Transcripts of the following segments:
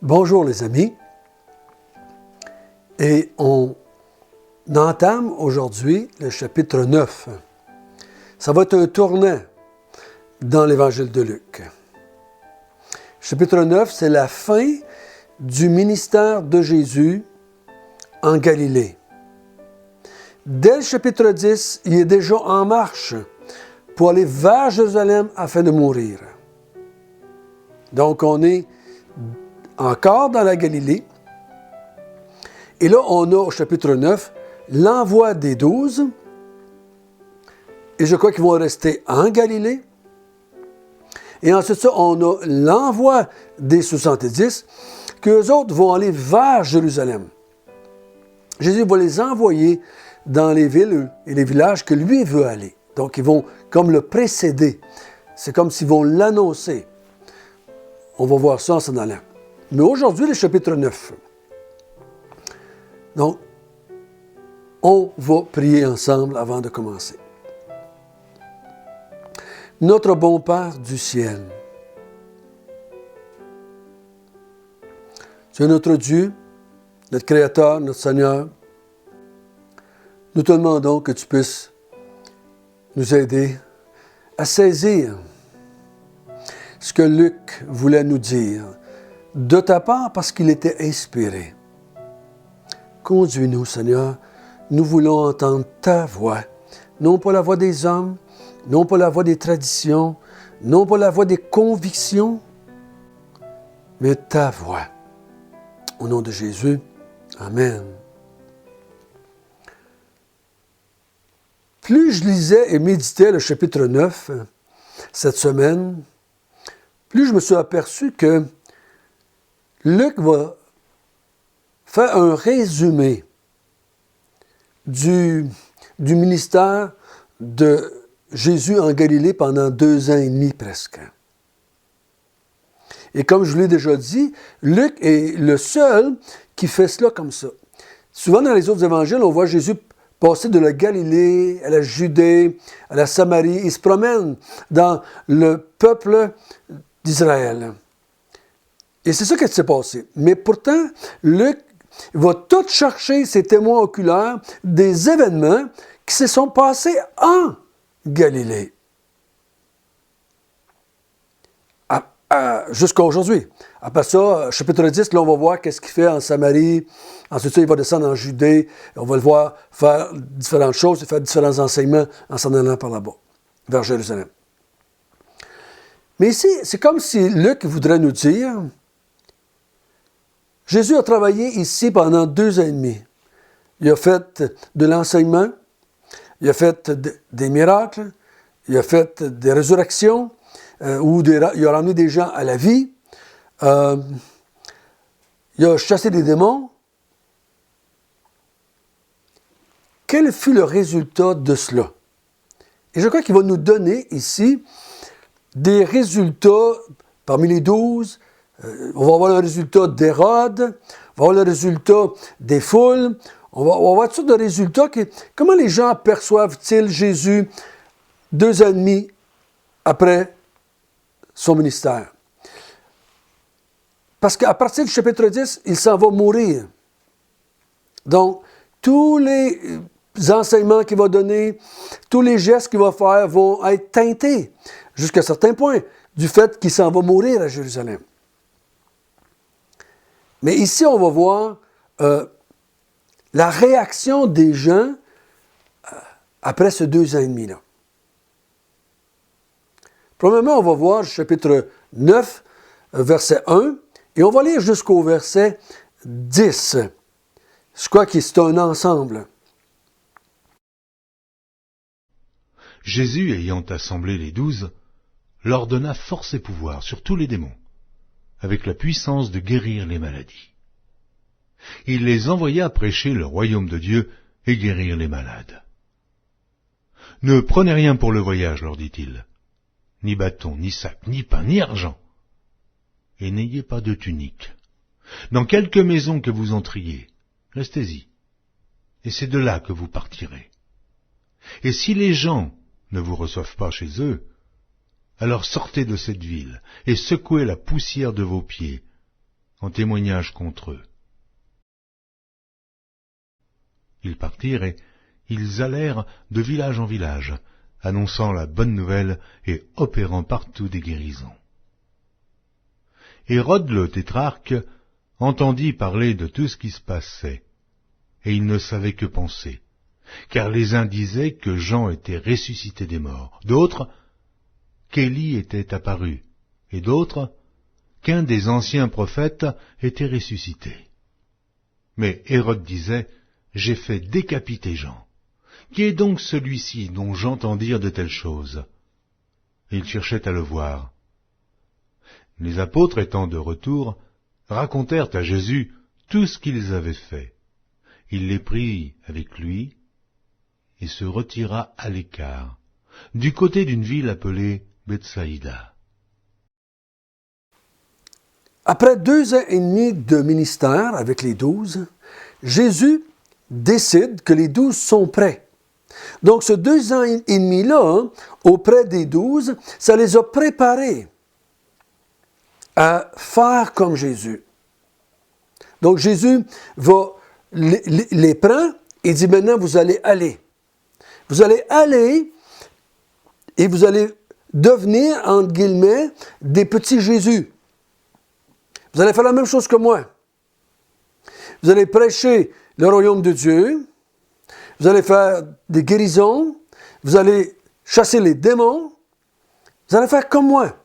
Bonjour les amis, et on entame aujourd'hui le chapitre 9. Ça va être un tournant dans l'évangile de Luc. Chapitre 9, c'est la fin du ministère de Jésus en Galilée. Dès le chapitre 10, il est déjà en marche pour aller vers Jérusalem afin de mourir. Donc on est encore dans la Galilée. Et là, on a au chapitre 9 l'envoi des 12. Et je crois qu'ils vont rester en Galilée. Et ensuite, ça, on a l'envoi des 70, qu'eux autres vont aller vers Jérusalem. Jésus va les envoyer dans les villes et les villages que lui veut aller. Donc, ils vont comme le précéder. C'est comme s'ils vont l'annoncer. On va voir ça en s'en allant. Mais aujourd'hui, le chapitre 9. Donc, on va prier ensemble avant de commencer. Notre bon Père du ciel, tu es notre Dieu, notre Créateur, notre Seigneur. Nous te demandons que tu puisses nous aider à saisir ce que Luc voulait nous dire de ta part parce qu'il était inspiré. Conduis-nous, Seigneur. Nous voulons entendre ta voix, non pas la voix des hommes, non pas la voix des traditions, non pas la voix des convictions, mais ta voix. Au nom de Jésus, Amen. Plus je lisais et méditais le chapitre 9 cette semaine, plus je me suis aperçu que Luc va faire un résumé du ministère de Jésus en Galilée pendant 2 ans et demi presque. Et comme je vous l'ai déjà dit, Luc est le seul qui fait cela comme ça. Souvent dans les autres évangiles, on voit Jésus passer de la Galilée à la Judée, à la Samarie. Il se promène dans le peuple d'Israël. Et c'est ça qui s'est passé. Mais pourtant, Luc va tout chercher ses témoins oculaires des événements qui se sont passés en Galilée. Jusqu'à aujourd'hui. Après ça, chapitre 10, là, on va voir qu'est-ce qu'il fait en Samarie. Ensuite, il va descendre en Judée. On va le voir faire différentes choses et faire différents enseignements en s'en allant par là-bas, vers Jérusalem. Mais ici, c'est comme si Luc voudrait nous dire, Jésus a travaillé ici pendant 2 ans et demi. Il a fait de l'enseignement, il a fait des miracles, il a fait des résurrections, il a ramené des gens à la vie, il a chassé des démons. Quel fut le résultat de cela? Et je crois qu'il va nous donner ici des résultats parmi les 12. On va avoir le résultat d'Hérode, on va avoir le résultat des foules, on va avoir toutes sortes de résultats. Comment les gens perçoivent-ils Jésus 2 ans et demi après son ministère? Parce qu'à partir du chapitre 10, il s'en va mourir. Donc, tous les enseignements qu'il va donner, tous les gestes qu'il va faire vont être teintés, jusqu'à un certain point, du fait qu'il s'en va mourir à Jérusalem. Mais ici, on va voir la réaction des gens après ce 2 ans et demi-là. Premièrement, on va voir le chapitre 9, verset 1, et on va lire jusqu'au verset 10. Je crois que c'est un ensemble. Jésus, ayant assemblé les 12, leur donna force et pouvoir sur tous les démons, avec la puissance de guérir les maladies. Il les envoya prêcher le royaume de Dieu et guérir les malades. Ne prenez rien pour le voyage, leur dit-il, ni bâton, ni sac, ni pain, ni argent, et n'ayez pas de tunique. Dans quelque maison que vous entriez, restez-y, et c'est de là que vous partirez. Et si les gens ne vous reçoivent pas chez eux, alors sortez de cette ville et secouez la poussière de vos pieds en témoignage contre eux. Ils partirent et ils allèrent de village en village, annonçant la bonne nouvelle et opérant partout des guérisons. Hérode le tétrarque entendit parler de tout ce qui se passait, et il ne savait que penser, car les uns disaient que Jean était ressuscité des morts, d'autres qu'Élie était apparu, et d'autres qu'un des anciens prophètes était ressuscité. Mais Hérode disait, « J'ai fait décapiter Jean. Qui est donc celui-ci dont j'entends dire de telles choses ?» Il cherchait à le voir. Les apôtres étant de retour, racontèrent à Jésus tout ce qu'ils avaient fait. Il les prit avec lui et se retira à l'écart, du côté d'une ville appelée Bethsaïda. Après 2 ans et demi de ministère avec les 12, Jésus décide que les 12 sont prêts. Donc, ce 2 ans et demi-là, auprès des 12, ça les a préparés à faire comme Jésus. Donc, Jésus les prend et dit, maintenant, vous allez aller. Vous allez aller et vous allez devenir, entre guillemets, des petits Jésus. Vous allez faire la même chose que moi. Vous allez prêcher le royaume de Dieu. Vous allez faire des guérisons. Vous allez chasser les démons. Vous allez faire comme moi.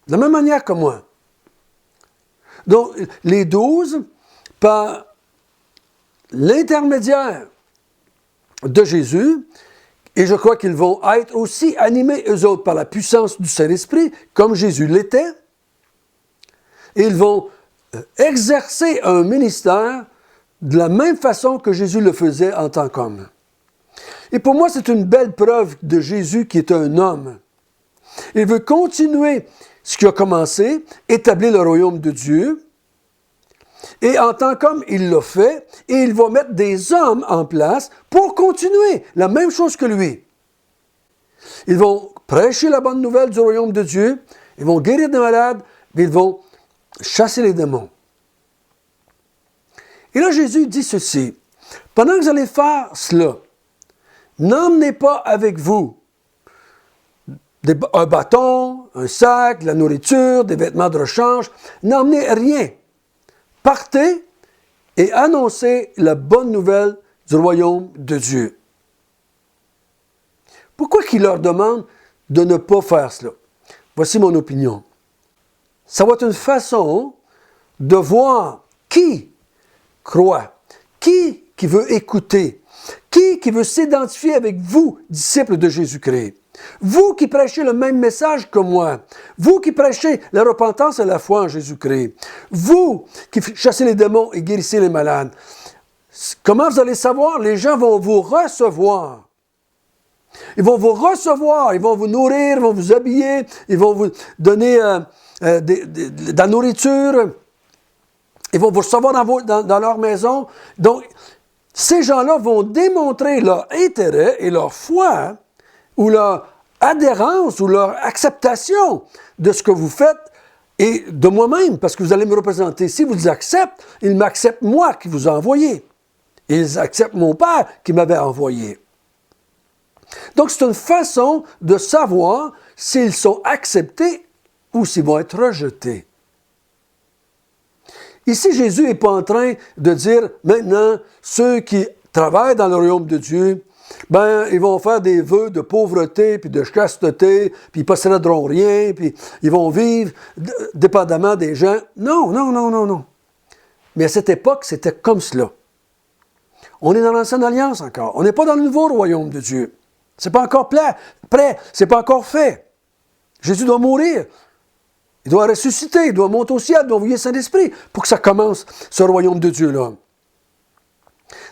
De la même manière que moi. Donc, les 12, par l'intermédiaire de Jésus, et je crois qu'ils vont être aussi animés, eux autres, par la puissance du Saint-Esprit, comme Jésus l'était, et ils vont exercer un ministère de la même façon que Jésus le faisait en tant qu'homme. Et pour moi, c'est une belle preuve de Jésus qui est un homme. Il veut continuer ce qui a commencé, établir le royaume de Dieu, et en tant qu'homme, il l'a fait, et il va mettre des hommes en place pour continuer la même chose que lui. Ils vont prêcher la bonne nouvelle du royaume de Dieu, ils vont guérir des malades, ils vont chasser les démons. Et là, Jésus dit ceci, « Pendant que vous allez faire cela, n'emmenez pas avec vous un bâton, un sac, de la nourriture, des vêtements de rechange, n'emmenez rien. Partez et annoncez la bonne nouvelle du royaume de Dieu. » Pourquoi qu'il leur demande de ne pas faire cela? Voici mon opinion. Ça va être une façon de voir qui croit, qui veut écouter, qui veut s'identifier avec vous, disciples de Jésus-Christ. Vous qui prêchez le même message que moi, vous qui prêchez la repentance et la foi en Jésus-Christ, vous qui chassez les démons et guérissez les malades, comment vous allez savoir? Les gens vont vous recevoir. Ils vont vous recevoir, ils vont vous nourrir, ils vont vous habiller, ils vont vous donner de la nourriture, ils vont vous recevoir dans leur maison. Donc, ces gens-là vont démontrer leur intérêt et leur foi, ou leur adhérence, ou leur acceptation de ce que vous faites, et de moi-même, parce que vous allez me représenter. Si vous les acceptez, ils m'acceptent moi qui vous ai envoyé. Et ils acceptent mon Père qui m'avait envoyé. Donc, c'est une façon de savoir s'ils sont acceptés ou s'ils vont être rejetés. Ici, Jésus n'est pas en train de dire, maintenant, ceux qui travaillent dans le royaume de Dieu, ils vont faire des vœux de pauvreté, puis de chasteté, puis ils ne posséderont rien, puis ils vont vivre dépendamment des gens. Non. Mais à cette époque, c'était comme cela. On est dans l'Ancienne Alliance encore. On n'est pas dans le nouveau royaume de Dieu. Ce n'est pas encore prêt, ce n'est pas encore fait. Jésus doit mourir. Il doit ressusciter, il doit monter au ciel, il doit envoyer le Saint-Esprit pour que ça commence, ce royaume de Dieu-là.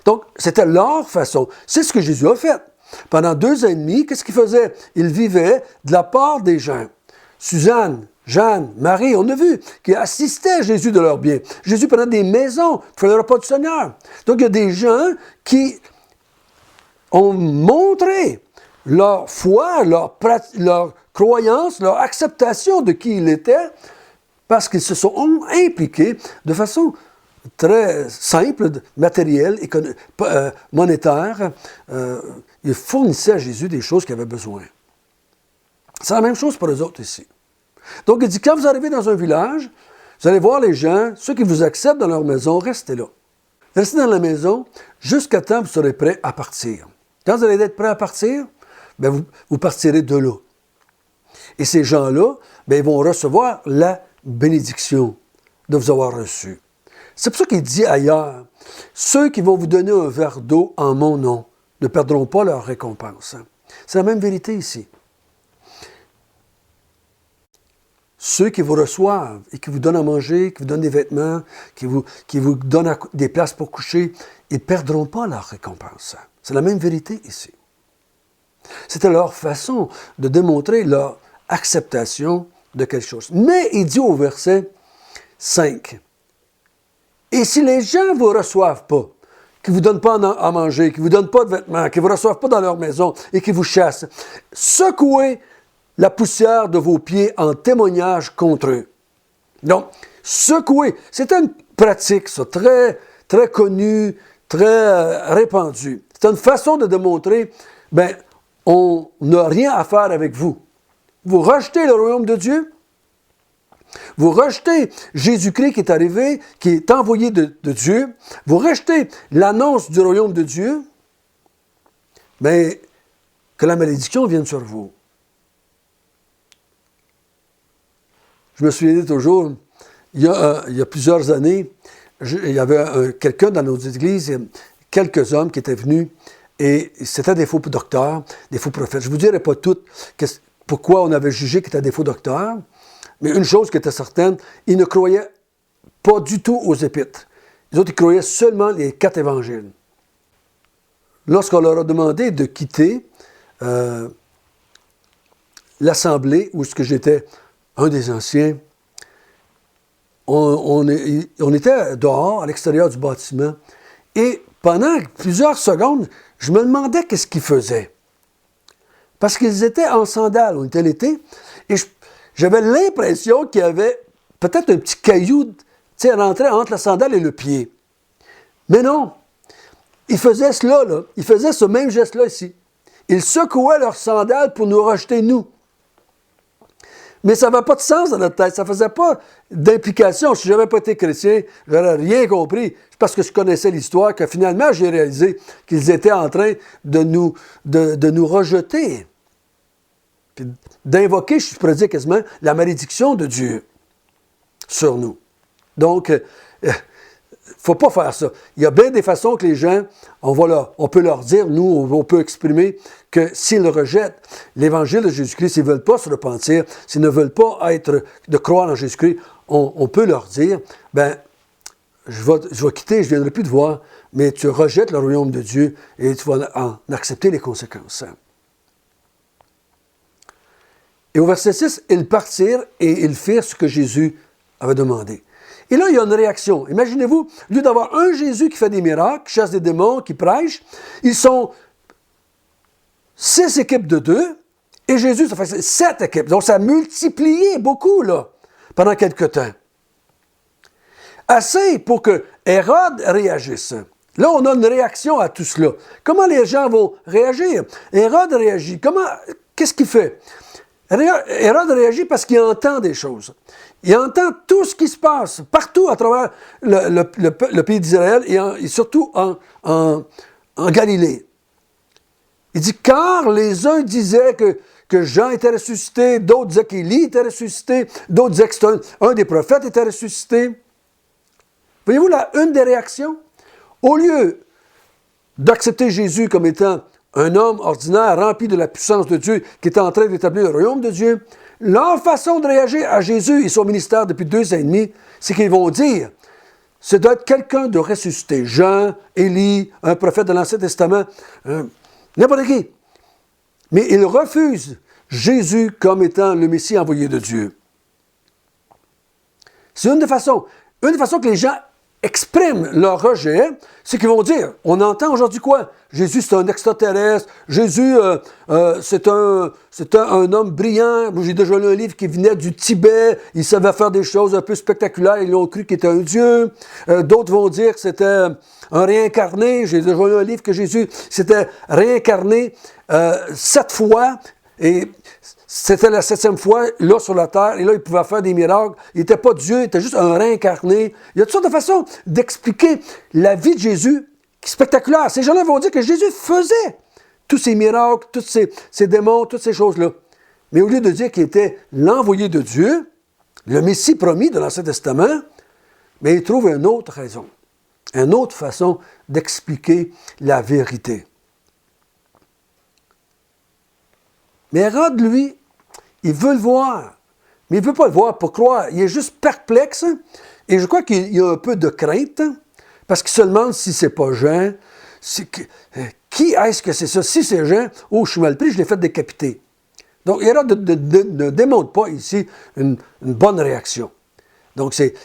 Donc, c'était leur façon. C'est ce que Jésus a fait. Pendant 2 ans et demi, qu'est-ce qu'il faisait? Il vivait de la part des gens. Suzanne, Jeanne, Marie, on a vu, qui assistaient Jésus de leur bien. Jésus prenait des maisons, il faisait le repas du Seigneur. Donc, il y a des gens qui ont montré leur foi, leur croyance, leur acceptation de qui il était parce qu'ils se sont impliqués de façon très simple, matérielle, monétaire. Ils fournissaient à Jésus des choses qu'il avait besoin. C'est la même chose pour eux autres ici. Donc, il dit, quand vous arrivez dans un village, vous allez voir les gens, ceux qui vous acceptent dans leur maison, restez là. Restez dans la maison jusqu'à temps que vous serez prêts à partir. Quand vous allez être prêts à partir, bien, vous partirez de là. Et ces gens-là, bien, ils vont recevoir la bénédiction de vous avoir reçu. C'est pour ça qu'il dit ailleurs, ceux qui vont vous donner un verre d'eau en mon nom ne perdront pas leur récompense. C'est la même vérité ici. Ceux qui vous reçoivent et qui vous donnent à manger, qui vous donnent des vêtements, qui vous donnent des places pour coucher, ils ne perdront pas leur récompense. C'est la même vérité ici. C'était leur façon de démontrer leur acceptation de quelque chose. Mais il dit au verset 5, « Et si les gens ne vous reçoivent pas, qui ne vous donnent pas à manger, qui ne vous donnent pas de vêtements, qui ne vous reçoivent pas dans leur maison et qui vous chassent, secouez la poussière de vos pieds en témoignage contre eux. » Donc, secouer, c'est une pratique, ça, très, très connue, très répandue. C'est une façon de démontrer, ben, on n'a rien à faire avec vous. Vous rejetez le royaume de Dieu, vous rejetez Jésus-Christ qui est arrivé, qui est envoyé de Dieu, vous rejetez l'annonce du royaume de Dieu, mais que la malédiction vienne sur vous. Je me souviens toujours, il y a plusieurs années, il y avait quelqu'un dans nos églises, quelques hommes qui étaient venus, et c'était des faux docteurs, des faux prophètes. Je ne vous dirai pas tout pourquoi on avait jugé qu'ils étaient des faux docteurs, mais une chose qui était certaine, ils ne croyaient pas du tout aux épîtres. Les autres, ils croyaient seulement les 4 évangiles. Lorsqu'on leur a demandé de quitter l'assemblée où j'étais un des anciens, on était dehors, à l'extérieur du bâtiment, et pendant plusieurs secondes, je me demandais qu'est-ce qu'ils faisaient. Parce qu'ils étaient en sandales, on était l'été, et j'avais l'impression qu'il y avait peut-être un petit caillou, rentré entre la sandale et le pied. Mais non, ils faisaient cela, là. Ils faisaient ce même geste-là ici. Ils secouaient leurs sandales pour nous rejeter, nous. Mais ça n'avait pas de sens dans notre tête, ça ne faisait pas d'implication. Si je n'avais pas été chrétien, je n'aurais rien compris. C'est parce que je connaissais l'histoire que finalement j'ai réalisé qu'ils étaient en train de nous rejeter. Puis d'invoquer, je pourrais dire quasiment, la malédiction de Dieu sur nous. Donc, il ne faut pas faire ça. Il y a bien des façons que les gens, on peut leur dire, nous, on peut exprimer que s'ils rejettent l'Évangile de Jésus-Christ, s'ils ne veulent pas se repentir, s'ils ne veulent pas de croire en Jésus-Christ, on peut leur dire, ben, je vais quitter, je ne viendrai plus te voir, mais tu rejettes le royaume de Dieu et tu vas en accepter les conséquences. Et au verset 6, ils partirent et ils firent ce que Jésus avait demandé. Et là, il y a une réaction. Imaginez-vous, au lieu d'avoir un Jésus qui fait des miracles, qui chasse des démons, qui prêche, ils sont 6 équipes de 2, et Jésus, ça fait 7 équipes. Donc, ça a multiplié beaucoup, là, pendant quelque temps. Assez pour que Hérode réagisse. Là, on a une réaction à tout cela. Comment les gens vont réagir? Hérode réagit. Qu'est-ce qu'il fait? Hérode réagit parce qu'il entend des choses. Il entend tout ce qui se passe partout à travers le pays d'Israël et surtout en Galilée. Il dit, car les uns disaient que Jean était ressuscité, d'autres disaient qu'Élie était ressuscité, d'autres disaient qu'un des prophètes était ressuscité. Voyez-vous là, une des réactions? Au lieu d'accepter Jésus comme étant un homme ordinaire rempli de la puissance de Dieu qui est en train d'établir le royaume de Dieu, leur façon de réagir à Jésus et son ministère depuis 2 ans et demi, c'est qu'ils vont dire, c'est d'être quelqu'un de ressuscité. Jean, Élie, un prophète de l'Ancien Testament, n'importe qui. Mais ils refusent Jésus comme étant le Messie envoyé de Dieu. C'est une des façons que les gens expriment leur rejet, c'est qu'ils vont dire, on entend aujourd'hui quoi? Jésus, c'est un extraterrestre. Jésus, c'est un homme brillant. J'ai déjà lu un livre qui venait du Tibet. Il savait faire des choses un peu spectaculaires. Ils ont cru qu'il était un dieu. D'autres vont dire que c'était un réincarné. J'ai déjà lu un livre que Jésus s'était réincarné 7 fois. Et c'était la 7e fois, là, sur la terre, et là, il pouvait faire des miracles. Il n'était pas Dieu, il était juste un réincarné. Il y a toutes sortes de façons d'expliquer la vie de Jésus qui est spectaculaire. Ces gens-là vont dire que Jésus faisait tous ces miracles, tous ces démons, toutes ces choses-là. Mais au lieu de dire qu'il était l'envoyé de Dieu, le Messie promis de l'Ancien Testament, mais ils trouvent une autre raison, une autre façon d'expliquer la vérité. Mais Hérode, lui, il veut le voir. Mais il ne veut pas le voir pour croire. Il est juste perplexe. Et je crois qu'il y a un peu de crainte, parce qu'il se demande si c'est pas Jean. Qui est-ce que c'est ça? Si c'est Jean, oh, je suis mal pris, je l'ai fait décapiter. Donc, Hérode ne démontre pas ici une bonne réaction. Donc, c'est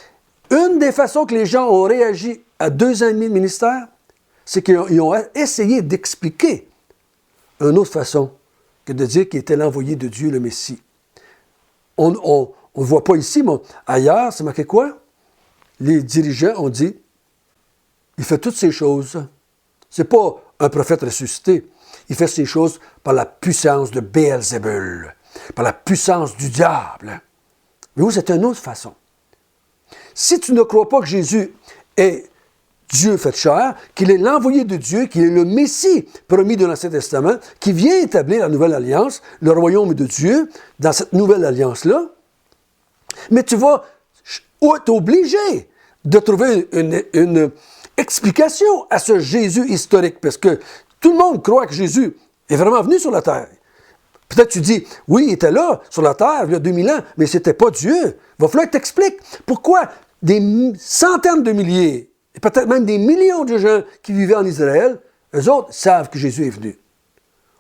une des façons que les gens ont réagi à 2 ans et demi de ministère, c'est qu'ils ont essayé d'expliquer une autre façon que de dire qu'il était l'envoyé de Dieu, le Messie. On ne voit pas ici, mais ailleurs, c'est marqué quoi? Les dirigeants ont dit, il fait toutes ces choses. C'est pas un prophète ressuscité. Il fait ces choses par la puissance de Béelzébul, par la puissance du diable. Mais vous, c'est une autre façon. Si tu ne crois pas que Jésus est Dieu fait chair, qu'il est l'envoyé de Dieu, qu'il est le Messie promis de l'Ancien Testament, qui vient établir la nouvelle alliance, le royaume de Dieu, dans cette nouvelle alliance-là, mais tu vas être obligé de trouver une explication à ce Jésus historique, parce que tout le monde croit que Jésus est vraiment venu sur la terre. Peut-être tu dis, oui, il était là, sur la terre, il y a 2000 ans, mais ce n'était pas Dieu. Il va falloir que tu expliques pourquoi des centaines de milliers, et peut-être même des millions de gens qui vivaient en Israël, eux autres savent que Jésus est venu.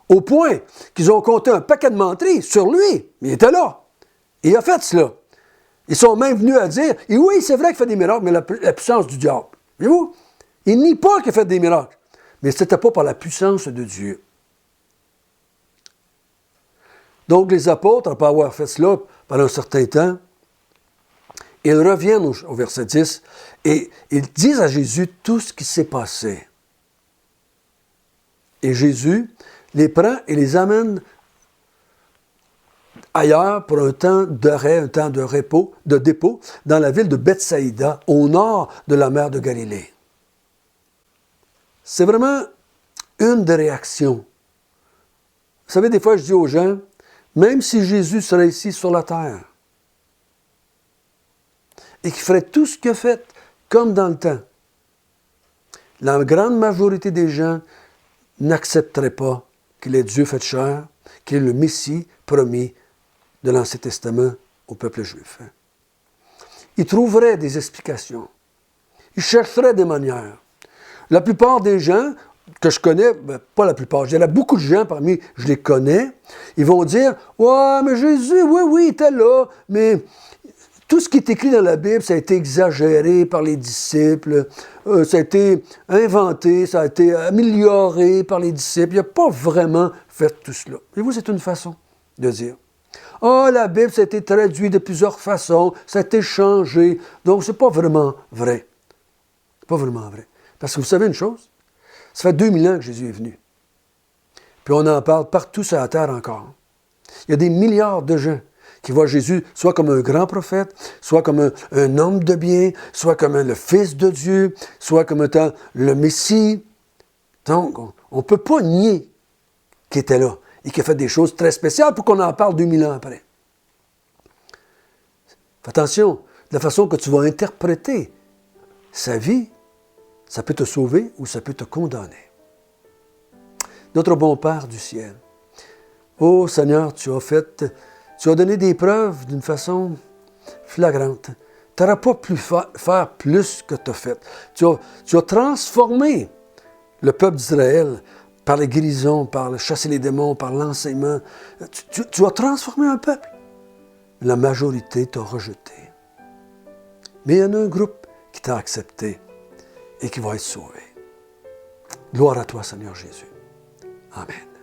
Au point qu'ils ont compté un paquet de menteries sur lui, mais il était là. Et il a fait cela. Ils sont même venus à dire, et oui, c'est vrai qu'il fait des miracles, mais la puissance du diable. Voyez-vous? Il nie pas qu'il fait des miracles, mais ce n'était pas par la puissance de Dieu. Donc les apôtres, après avoir fait cela pendant un certain temps, ils reviennent au verset 10 et ils disent à Jésus tout ce qui s'est passé. Et Jésus les prend et les amène ailleurs pour un temps d'arrêt, un temps de repos, de dépôt, dans la ville de Bethsaïda, au nord de la mer de Galilée. C'est vraiment une des réactions. Vous savez, des fois, je dis aux gens, même si Jésus serait ici sur la terre, et qu'il ferait tout ce qu'il a fait, comme dans le temps, la grande majorité des gens n'accepteraient pas qu'il est Dieu fait chair, qu'il est le Messie promis de l'Ancien Testament au peuple juif. Ils trouveraient des explications. Ils chercheraient des manières. La plupart des gens que je connais, pas la plupart, il y en a beaucoup de gens parmi, je les connais, ils vont dire, « Ouais, mais Jésus, oui, il était là, mais tout ce qui est écrit dans la Bible, ça a été exagéré par les disciples, ça a été inventé, ça a été amélioré par les disciples. Il n'a pas vraiment fait tout cela. » Et vous, c'est une façon de dire. « Ah, la Bible, ça a été traduit de plusieurs façons, ça a été changé. » Donc, ce n'est pas vraiment vrai. C'est pas vraiment vrai. Parce que vous savez une chose? Ça fait 2000 ans que Jésus est venu. Puis on en parle partout sur la terre encore. Il y a des milliards de gens qui voient Jésus soit comme un grand prophète, soit comme un homme de bien, soit comme le Fils de Dieu, soit comme étant le Messie. Donc, on ne peut pas nier qu'il était là et qu'il a fait des choses très spéciales pour qu'on en parle 2000 ans après. Fais attention, de la façon que tu vas interpréter sa vie, ça peut te sauver ou ça peut te condamner. Notre bon Père du ciel, ô Seigneur, tu as donné des preuves d'une façon flagrante. Tu n'auras pas pu faire plus que tu as fait. Tu as transformé le peuple d'Israël par les guérisons, par le chasser les démons, par l'enseignement. Tu as transformé un peuple. La majorité t'a rejeté. Mais il y en a un groupe qui t'a accepté et qui va être sauvé. Gloire à toi, Seigneur Jésus. Amen.